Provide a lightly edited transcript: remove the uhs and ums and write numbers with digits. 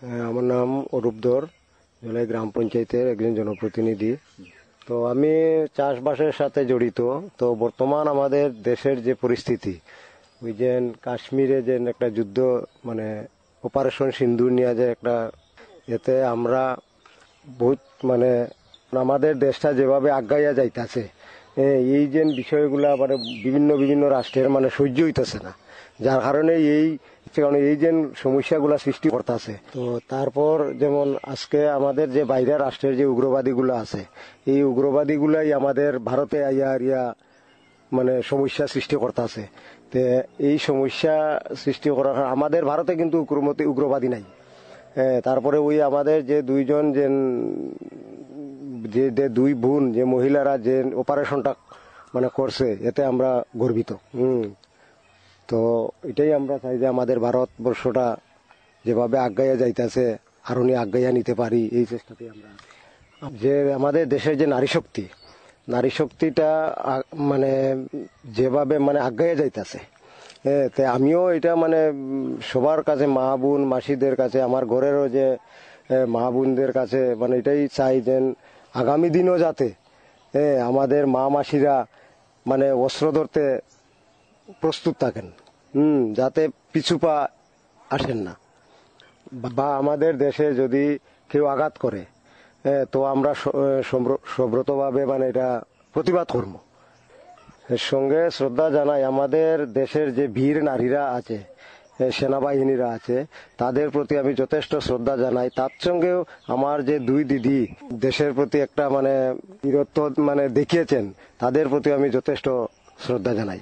আমার নাম অরূপ ধর, জলাই গ্রাম পঞ্চায়েতের একজন জনপ্রতিনিধি। তো আমি চাষবাসের সাথে জড়িত। তো বর্তমান আমাদের দেশের যে পরিস্থিতি, ওই যে কাশ্মীরে যে একটা যুদ্ধ, মানে অপারেশন সিন্দুর নিয়ে যে একটা, এতে আমরা বহুত মানে আমাদের দেশটা যেভাবে আগাইয়া যাইতেছে, এই যে বিষয়গুলা মানে বিভিন্ন বিভিন্ন রাষ্ট্রের মানে সহ্য হইতেছে না, যার কারণে এই যে সমস্যাগুলা সৃষ্টি করতেছে। তো তারপর যেমন আজকে আমাদের যে বাইরের রাষ্ট্রের যে উগ্রবাদীগুলো আছে, এই উগ্রবাদীগুলাই আমাদের ভারতে আইয়া মানে সমস্যা সৃষ্টি করতেছে। তো এই সমস্যা সৃষ্টি করার আমাদের ভারতে কিন্তু উগ্রবাদী নাই। তারপরে ওই আমাদের যে দুইজন যে দুই বোন, যে মহিলারা যে অপারেশনটা মানে করছে, এতে আমরা গর্বিত। তো এটাই আমরা চাই যে আমাদের ভারতবর্ষটা যেভাবে আগাইয়া যাইতেছে আরো আগাইয়া নিতে পারি, এই চেষ্টাতে আমরা যে আমাদের দেশের যে নারী শক্তিটা মানে যেভাবে মানে আগাইয়া যাইতেছে, আমিও এটা মানে সবার কাছে, মা বোন মাসিদের কাছে, আমার ঘরেরও যে মা বোনদের কাছে মানে এটাই চাই যে আগামী দিনও যাতে আমাদের মা মাসিরা মানে অস্ত্র ধরতে প্রস্তুত থাকেন, যাতে পিছু পা আসেন না, বা আমাদের দেশে যদি কেউ আঘাত করে তো আমরা সব্রতভাবে মানে এটা প্রতিবাদ করব। এর সঙ্গে শ্রদ্ধা জানাই আমাদের দেশের যে বীর নারীরা আছে, সেনাবাহিনীরা আছে, তাদের প্রতি আমি যথেষ্ট শ্রদ্ধা জানাই। তার সঙ্গেও আমার যে দুই দিদি দেশের প্রতি একটা মানে বীরত্ব মানে দেখিয়েছেন, তাদের প্রতি আমি যথেষ্ট শ্রদ্ধা জানাই।